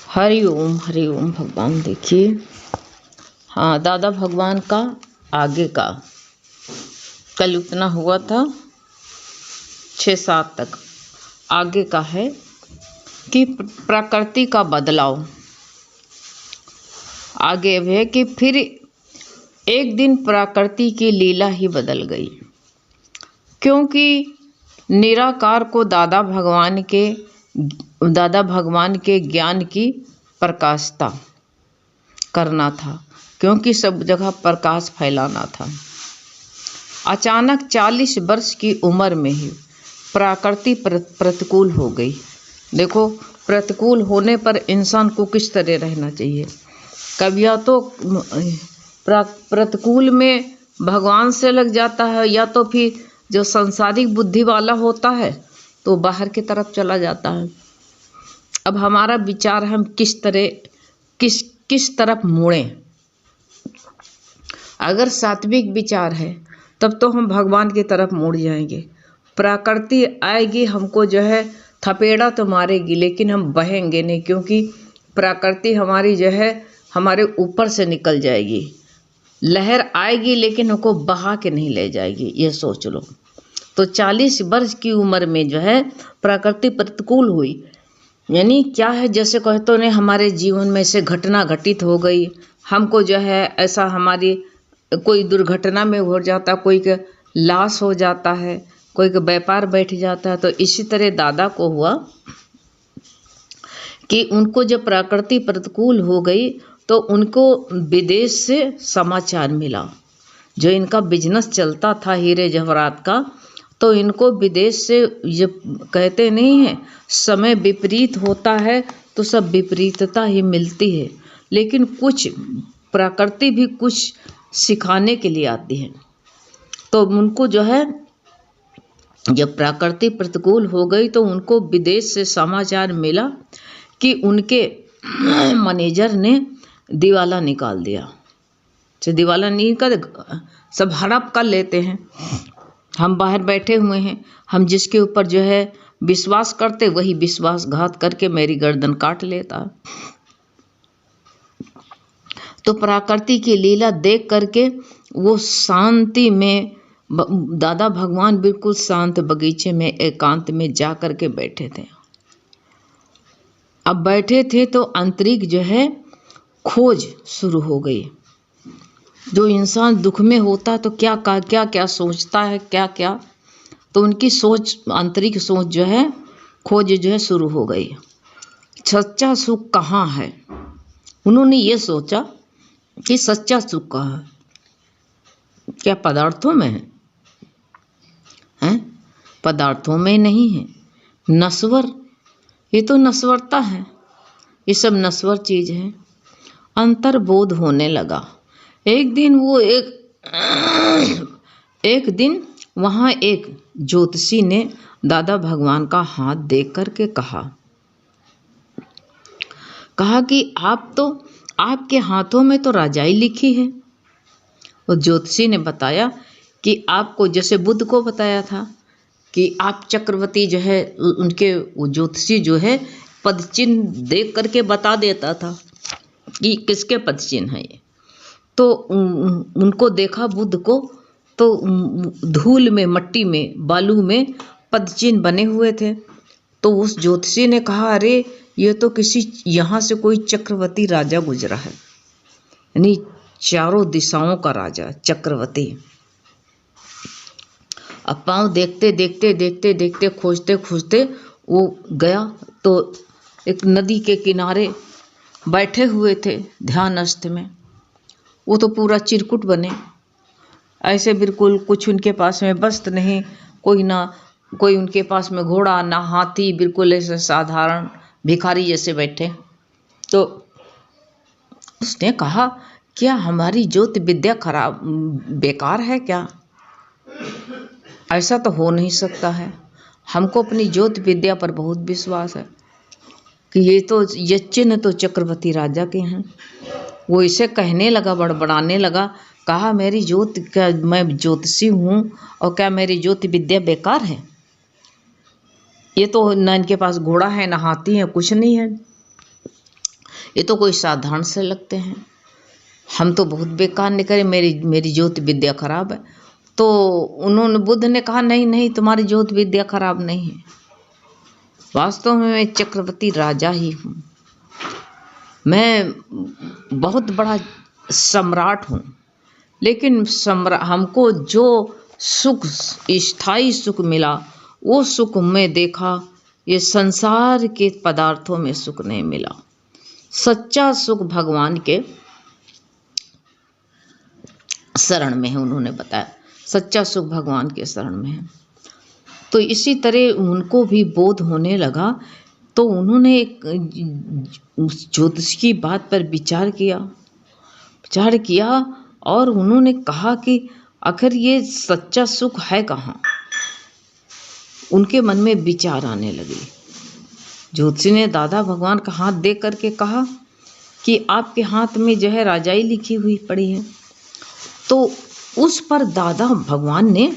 हरि ओम भगवान। देखिए, हाँ, दादा भगवान का आगे का कल उतना हुआ था 6-7 तक। आगे का है कि प्रकृति का बदलाव। आगे है कि फिर एक दिन प्रकृति की लीला ही बदल गई, क्योंकि निराकार को दादा भगवान के ज्ञान की प्रकाशता करना था, क्योंकि सब जगह प्रकाश फैलाना था। अचानक 40 वर्ष की उम्र में ही प्रकृति प्रतिकूल हो गई। देखो, प्रतिकूल होने पर इंसान को किस तरह रहना चाहिए। कभी या तो प्रतिकूल में भगवान से लग जाता है, या तो फिर जो सांसारिक बुद्धि वाला होता है तो बाहर की तरफ चला जाता है। अब हमारा विचार हम किस तरफ मुड़ें। अगर सात्विक विचार है तब तो हम भगवान की तरफ मुड़ जाएंगे। प्रकृति आएगी, हमको जो है थपेड़ा तो मारेगी, लेकिन हम बहेंगे नहीं, क्योंकि प्रकृति हमारी जो है हमारे ऊपर से निकल जाएगी। लहर आएगी लेकिन हमको बहा के नहीं ले जाएगी, ये सोच लो। तो 40 वर्ष की उम्र में जो है प्रकृति प्रतिकूल हुई। यानी क्या है, जैसे कहते हैं हमारे जीवन में से घटना घटित हो गई, हमको जो है ऐसा हमारी कोई दुर्घटना में हो जाता, कोई का लाश हो जाता है, कोई का व्यापार बैठ जाता है। तो इसी तरह दादा को हुआ कि उनको जब प्रकृति प्रतिकूल हो गई तो उनको विदेश से समाचार मिला। जो इनका बिजनेस चलता था हीरे जवाहरात का, तो इनको विदेश से, जब कहते नहीं है समय विपरीत होता है तो सब विपरीतता ही मिलती है, लेकिन कुछ प्रकृति भी कुछ सिखाने के लिए आती है। तो उनको जो है जब प्रकृति प्रतिकूल हो गई तो उनको विदेश से समाचार मिला कि उनके मैनेजर ने दिवाला निकाल दिया। तो दिवाला नहीं कर, सब हड़प कर लेते हैं। हम बाहर बैठे हुए हैं, हम जिसके ऊपर जो है विश्वास करते वही विश्वासघात करके मेरी गर्दन काट लेता। तो प्रकृति की लीला देख करके वो शांति में, दादा भगवान बिल्कुल शांत बगीचे में एकांत में जा करके बैठे थे। अब बैठे थे तो आंतरिक जो है खोज शुरू हो गई। जो इंसान दुख में होता है तो क्या सोचता है, क्या, तो उनकी सोच, आंतरिक सोच जो है, खोज जो है शुरू हो गई। सच्चा सुख कहाँ है? उन्होंने ये सोचा कि सच्चा सुख कहाँ है? क्या पदार्थों में है? पदार्थों में नहीं है। नश्वर, ये तो नश्वरता है, ये सब नश्वर चीज है। अंतर्बोध होने लगा। एक दिन वहाँ एक ज्योतिषी ने दादा भगवान का हाथ देख करके कहा कि आपके हाथों में तो राजाई लिखी है। और ज्योतिषी ने बताया कि आपको, जैसे बुद्ध को बताया था कि आप चक्रवर्ती जो है, उनके वो ज्योतिषी जो है पद चिन्ह देख करके बता देता था कि किसके पद चिन्ह है ये। तो उनको देखा बुद्ध को, तो धूल में, मट्टी में, बालू में पद चिन्ह बने हुए थे। तो उस ज्योतिषी ने कहा, अरे ये तो किसी यहाँ से कोई चक्रवर्ती राजा गुजरा है, यानी चारों दिशाओं का राजा चक्रवर्ती। अब पाँव देखते खोजते वो गया तो एक नदी के किनारे बैठे हुए थे ध्यानस्थ में। वो तो पूरा चिरकुट बने, ऐसे बिल्कुल कुछ उनके पास में वस्त्र नहीं, कोई उनके पास में घोड़ा ना हाथी, बिल्कुल ऐसे साधारण भिखारी जैसे बैठे। तो उसने कहा, क्या हमारी ज्योति विद्या खराब बेकार है क्या? ऐसा तो हो नहीं सकता है। हमको अपनी ज्योति विद्या पर बहुत विश्वास है कि ये चिन्ह तो चक्रवर्ती राजा के हैं। वो इसे कहने लगा, बड़बड़ाने लगा, कहा, मेरी ज्योति, क्या मैं ज्योतिषी हूँ और क्या मेरी ज्योति विद्या बेकार है? ये तो न इनके पास घोड़ा है, न हाथी है, कुछ नहीं है। ये तो कोई साधारण से लगते हैं, हम तो बहुत बेकार निकले, मेरी ज्योति विद्या खराब है। तो उन्होंने, बुद्ध ने कहा नहीं नहीं, तुम्हारी ज्योति विद्या खराब नहीं है, वास्तव में मैं चक्रवर्ती राजा ही हूँ, मैं बहुत बड़ा सम्राट हूँ। लेकिन हमको जो सुख, स्थायी सुख मिला, वो सुख में देखा, ये संसार के पदार्थों में सुख नहीं मिला। सच्चा सुख भगवान के शरण में है, उन्होंने बताया सच्चा सुख भगवान के शरण में है। तो इसी तरह उनको भी बोध होने लगा, तो उन्होंने एक ज्योतिष की बात पर विचार किया और उन्होंने कहा कि आखिर ये सच्चा सुख है कहाँ। उनके मन में विचार आने लगे। ज्योतिषी ने दादा भगवान का हाथ देख करके कहा कि आपके हाथ में जो है राजाई लिखी हुई पड़ी है। तो उस पर दादा भगवान ने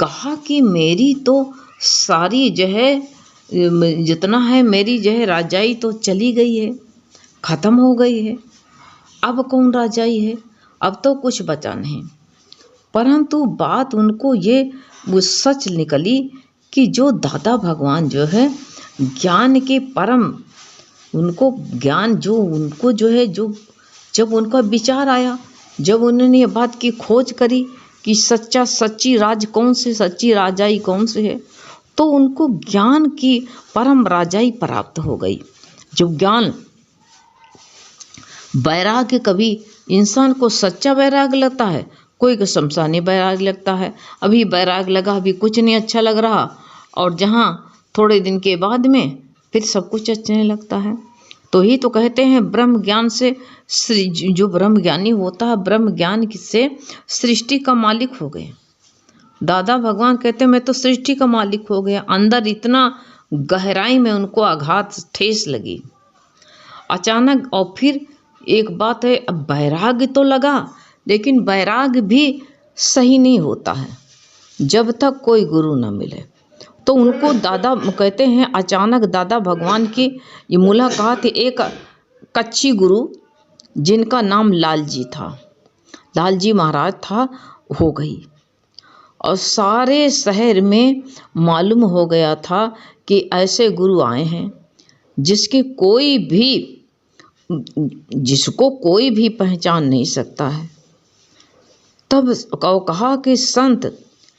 कहा कि मेरी तो सारी जो है, जितना है मेरी जो है राजाई तो चली गई है, ख़त्म हो गई है, अब कौन राजाई है, अब तो कुछ बचा नहीं। परंतु बात उनको ये वो सच निकली कि जो दादा भगवान जो है ज्ञान के परम, उनको ज्ञान जो उनको जो है, जो जब उनका विचार आया, जब उन्होंने ये बात की खोज करी कि सच्ची राज कौन से, सच्ची राजाई कौन से है, तो उनको ज्ञान की परम राजाई प्राप्त हो गई। जो ज्ञान, वैराग्य, कभी इंसान को सच्चा वैराग्य लगता है, कोई को शमशानी वैराग्य लगता है। अभी वैराग्य लगा, अभी कुछ नहीं अच्छा लग रहा, और जहाँ थोड़े दिन के बाद में फिर सब कुछ अच्छा नहीं लगता है। तो ही तो कहते हैं ब्रह्म ज्ञान से, जो ब्रह्म ज्ञानी होता है, ब्रह्म ज्ञान से सृष्टि का मालिक हो गए। दादा भगवान कहते हैं मैं तो सृष्टि का मालिक हो गया। अंदर इतना गहराई में उनको आघात, ठेस लगी अचानक। और फिर एक बात है, अब वैराग्य तो लगा, लेकिन वैराग्य भी सही नहीं होता है जब तक कोई गुरु न मिले। तो उनको दादा कहते हैं अचानक दादा भगवान की ये मुलाकात एक कच्ची गुरु, जिनका नाम लालजी था, लालजी महाराज था, हो गई। और सारे शहर में मालूम हो गया था कि ऐसे गुरु आए हैं जिसको कोई भी पहचान नहीं सकता है। तब कहा कि संत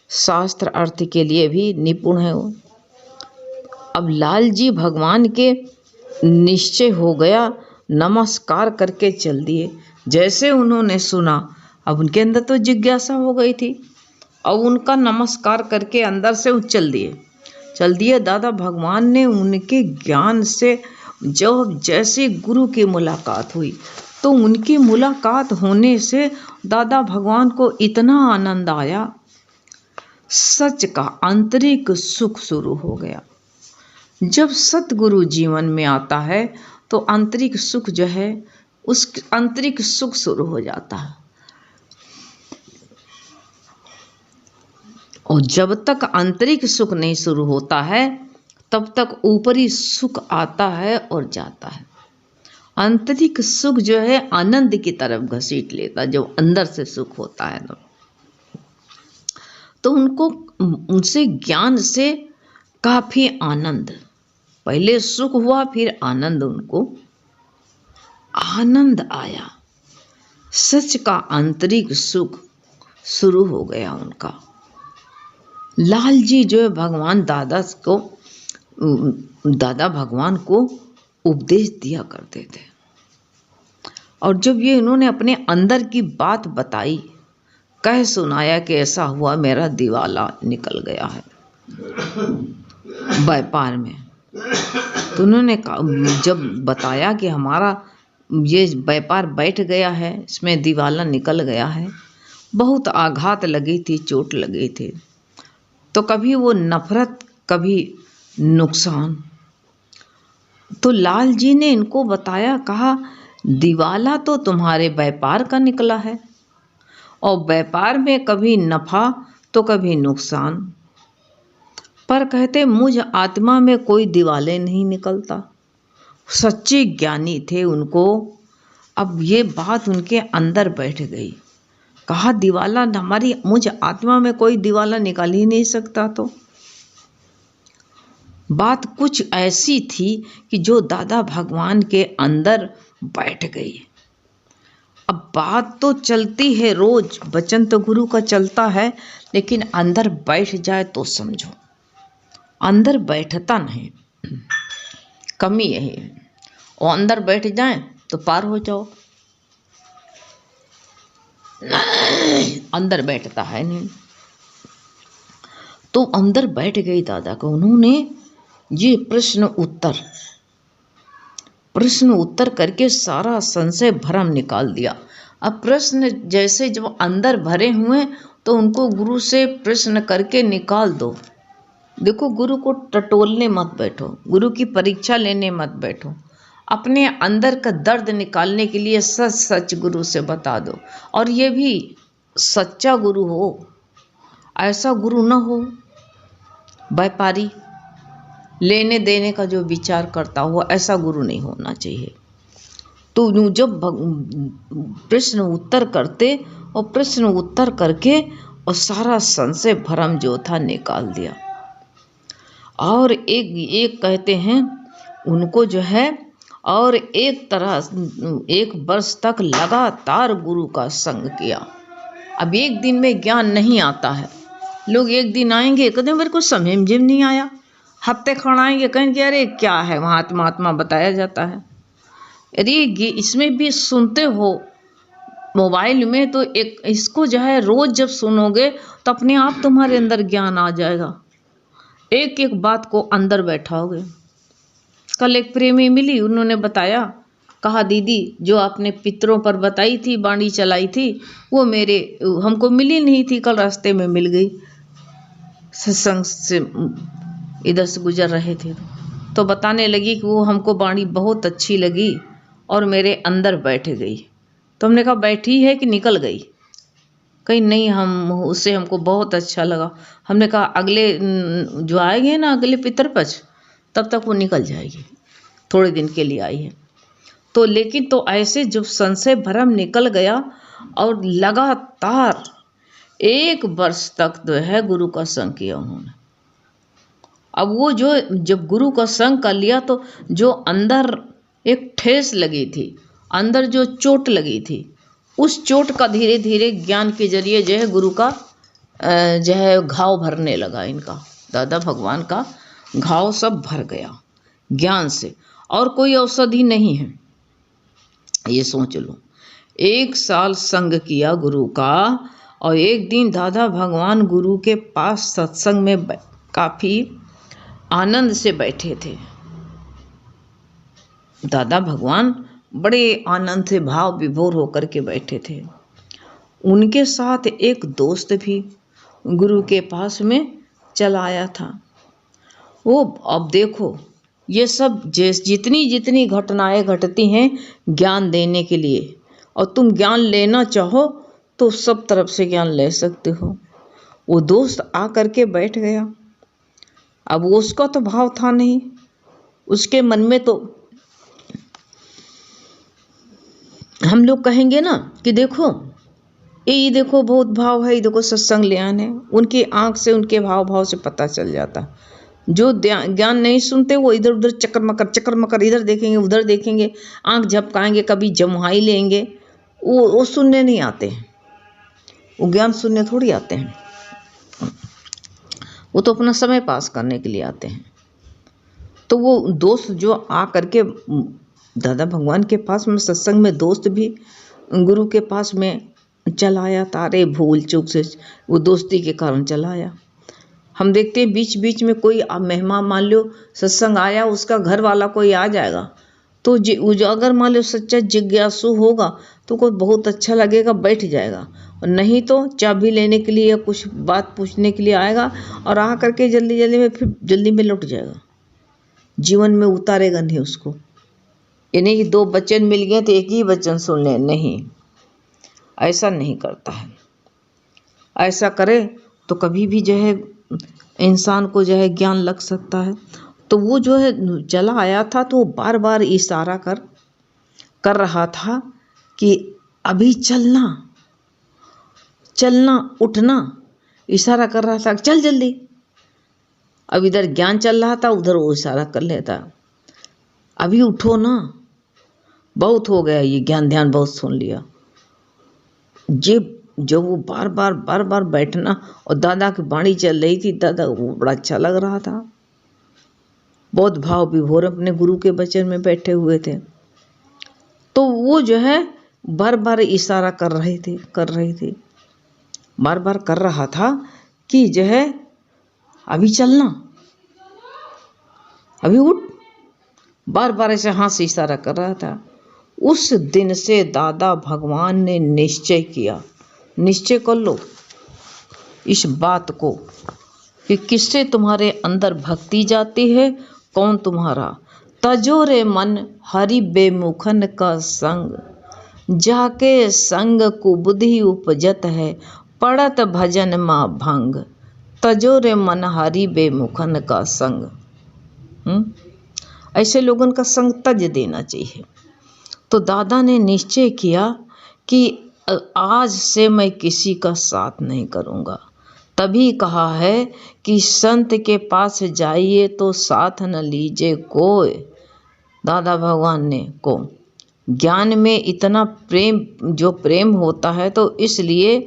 शास्त्र अर्थ के लिए भी निपुण है वो। अब लालजी भगवान के निश्चय हो गया, नमस्कार करके चल दिए। जैसे उन्होंने सुना, अब उनके अंदर तो जिज्ञासा हो गई थी, अब उनका नमस्कार करके अंदर से चल दिए। दादा भगवान ने उनके ज्ञान से जब जैसे गुरु की मुलाकात हुई, तो उनकी मुलाकात होने से दादा भगवान को इतना आनंद आया, सच का आंतरिक सुख शुरू हो गया। जब सतगुरु जीवन में आता है तो आंतरिक सुख जो है, उस आंतरिक सुख शुरू हो जाता है। और जब तक आंतरिक सुख नहीं शुरू होता है, तब तक ऊपरी सुख आता है और जाता है। आंतरिक सुख जो है आनंद की तरफ घसीट लेता, जो अंदर से सुख होता है ना। तो उनको उनसे ज्ञान से काफी आनंद, पहले सुख हुआ फिर आनंद, उनको आनंद आया, सच का आंतरिक सुख शुरू हो गया उनका। लालजी जो है भगवान दादा भगवान को उपदेश दिया करते थे। और जब ये इन्होंने अपने अंदर की बात बताई, कह सुनाया कि ऐसा हुआ, मेरा दिवाला निकल गया है व्यापार में। तो उन्होंने जब बताया कि हमारा ये व्यापार बैठ गया है, इसमें दिवाला निकल गया है, बहुत आघात लगी थी, चोट लगी थी। तो कभी वो नफरत, कभी नुकसान। तो लाल जी ने इनको बताया, कहा दिवाला तो तुम्हारे व्यापार का निकला है, और व्यापार में कभी नफा तो कभी नुकसान, पर कहते मुझ आत्मा में कोई दिवाले नहीं निकलता। सच्चे ज्ञानी थे उनको। अब ये बात उनके अंदर बैठ गई। कहा दिवाला हमारी मुझ आत्मा में कोई दिवाला निकाल ही नहीं सकता। तो बात कुछ ऐसी थी कि जो दादा भगवान के अंदर बैठ गई। अब बात तो चलती है रोज, वचन तो गुरु का चलता है, लेकिन अंदर बैठ जाए तो समझो, अंदर बैठता नहीं, कमी यही है। और अंदर बैठ जाए तो पार हो जाओ, अंदर बैठता है नहीं। तो अंदर बैठ गई दादा को। उन्होंने ये प्रश्न उत्तर करके सारा संशय भ्रम निकाल दिया। अब प्रश्न जैसे जब अंदर भरे हुए तो उनको गुरु से प्रश्न करके निकाल दो। देखो, गुरु को टटोलने मत बैठो, गुरु की परीक्षा लेने मत बैठो। अपने अंदर का दर्द निकालने के लिए सच सच गुरु से बता दो। और ये भी सच्चा गुरु हो, ऐसा गुरु न हो व्यापारी, लेने देने का जो विचार करता हो, ऐसा गुरु नहीं होना चाहिए। तो जब प्रश्न उत्तर करते और प्रश्न उत्तर करके और सारा संशय भ्रम जो था निकाल दिया। और एक कहते हैं उनको जो है, और एक वर्ष तक लगातार गुरु का संग किया। अब एक दिन में ज्ञान नहीं आता है। लोग एक दिन आएंगे, कहते मेरे को समझ में नहीं आया। हफ्ते खड़ आएंगे, कहेंगे अरे क्या है, वहाँ आत्मा बताया जाता है। अरे इसमें भी सुनते हो मोबाइल में, तो एक इसको जो है रोज जब सुनोगे तो अपने आप तुम्हारे अंदर ज्ञान आ जाएगा। एक एक बात को अंदर बैठाओगे। कल एक प्रेमी मिली, उन्होंने बताया, कहा दीदी जो आपने पितरों पर बताई थी, बाणी चलाई थी, वो हमको मिली नहीं थी, कल रास्ते में मिल गई। सत्संग से इधर से गुजर रहे थे तो बताने लगी कि वो हमको बाणी बहुत अच्छी लगी और मेरे अंदर बैठ गई। तो हमने कहा बैठी है कि निकल गई? कहीं नहीं, उससे हमको बहुत अच्छा लगा। हमने कहा अगले जो आएंगे ना, अगले पितरपक्ष, तब तक वो निकल जाएगी, थोड़े दिन के लिए आई है। तो लेकिन तो ऐसे जब संशय भ्रम निकल गया और लगातार 1 वर्ष तक जो है गुरु का संग किया उन्होंने। अब वो जब गुरु का संग कर लिया तो जो अंदर एक ठेस लगी थी, अंदर जो चोट लगी थी, उस चोट का धीरे धीरे ज्ञान के जरिए जो है गुरु का जो है घाव भरने लगा। इनका दादा भगवान का घाव सब भर गया ज्ञान से, और कोई औषधि नहीं है। ये सोच लो, 1 साल संग किया गुरु का, और एक दिन दादा भगवान गुरु के पास सत्संग में काफी आनंद से बैठे थे। दादा भगवान बड़े आनंद से भाव विभोर होकर के बैठे थे। उनके साथ एक दोस्त भी गुरु के पास में चला आया था। वो अब देखो, ये सब जितनी जितनी घटनाएं घटती हैं ज्ञान देने के लिए, और तुम ज्ञान लेना चाहो तो सब तरफ से ज्ञान ले सकते हो। वो दोस्त आकर के बैठ गया। अब उसका तो भाव था नहीं, उसके मन में तो हम लोग कहेंगे ना कि देखो ये देखो बहुत भाव है, ये देखो सत्संग ले आने। उनकी आंख से, उनके भाव से पता चल जाता। जो ज्ञान नहीं सुनते वो इधर उधर चक्कर मकर इधर देखेंगे उधर देखेंगे, आंख झपकाएंगे, कभी जमुहाई लेंगे। वो सुनने नहीं आते हैं, वो ज्ञान सुनने थोड़ी आते हैं, वो तो अपना समय पास करने के लिए आते हैं। तो वो दोस्त जो आ करके दादा भगवान के पास में सत्संग में, दोस्त भी गुरु के पास में चला आया। तारे भूल चूक से वो दोस्ती के कारण चला आया। हम देखते हैं बीच बीच में कोई मेहमान, मान लो सत्संग आया, उसका घर वाला कोई आ जाएगा तो अगर मान लो सच्चा जिज्ञासु होगा तो को बहुत अच्छा लगेगा, बैठ जाएगा। और नहीं तो चाबी लेने के लिए या कुछ बात पूछने के लिए आएगा और आ करके जल्दी में लौट जाएगा, जीवन में उतारेगा नहीं उसको। ये नहीं कि 2 वचन मिल गए तो एक ही वचन सुन ले, नहीं, ऐसा नहीं करता है। ऐसा करे तो कभी भी जो है इंसान को जो है ज्ञान लग सकता है। तो वो जो है चला आया था, तो बार बार इशारा कर रहा था कि अभी चलना चलना, उठना, इशारा कर रहा था चल जल्दी। अब इधर ज्ञान चल रहा था, उधर वो इशारा कर लेता, अभी उठो ना, बहुत हो गया ये ज्ञान ध्यान बहुत सुन लिया। जब वो बार बार बैठना, और दादा की वाणी चल रही थी, दादा वो बड़ा अच्छा लग रहा था, बहुत भाव विभोर अपने गुरु के वचन में बैठे हुए थे। तो वो जो है बार बार इशारा कर रहे थे, बार बार कर रहा था कि जो है अभी चलना, अभी उठ, बार बार ऐसे हाथ से इशारा कर रहा था। उस दिन से दादा भगवान ने निश्चय किया, निश्चय कर लो इस बात को कि किससे तुम्हारे अंदर भक्ति जाती है, कौन तुम्हारा। तजो रे मन हरि बेमुखन का संग, जाके संग को बुद्धि उपजत है, पड़त भजन माँ भंग। तजो रे मन हरि बेमुखन का संग। ऐसे लोगों का संग तज देना चाहिए। तो दादा ने निश्चय किया कि आज से मैं किसी का साथ नहीं करूँगा। तभी कहा है कि संत के पास जाइए तो साथ न लीजिए कोई। दादा भगवान ने को ज्ञान में इतना प्रेम होता है, तो इसलिए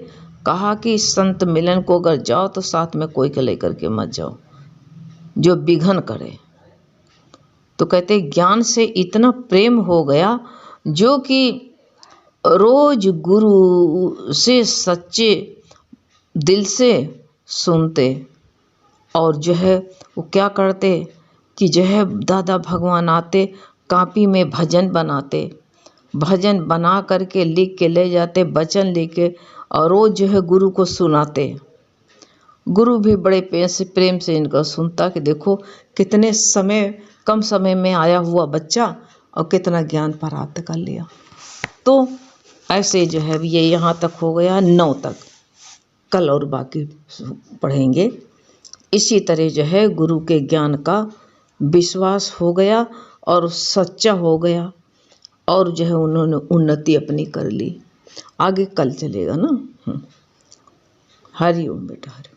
कहा कि संत मिलन को अगर जाओ तो साथ में कोई को लेकर के मत जाओ जो विघन करे। तो कहते ज्ञान से इतना प्रेम हो गया जो कि रोज गुरु से सच्चे दिल से सुनते, और जो है वो क्या करते कि जो है दादा भगवान आते, कापी में भजन बनाते, भजन बना करके लिख के ले जाते, वचन लिख के, और रोज जो है गुरु को सुनाते। गुरु भी बड़े प्रेम से इनका सुनता कि देखो कितने कम समय में आया हुआ बच्चा और कितना ज्ञान प्राप्त कर लिया। तो ऐसे जो है ये यहाँ तक हो गया 9 तक, कल और बाकी पढ़ेंगे। इसी तरह जो है गुरु के ज्ञान का विश्वास हो गया और सच्चा हो गया, और जो है उन्होंने उन्नति अपनी कर ली। आगे कल चलेगा ना। हरि ओम बेटा, हरि।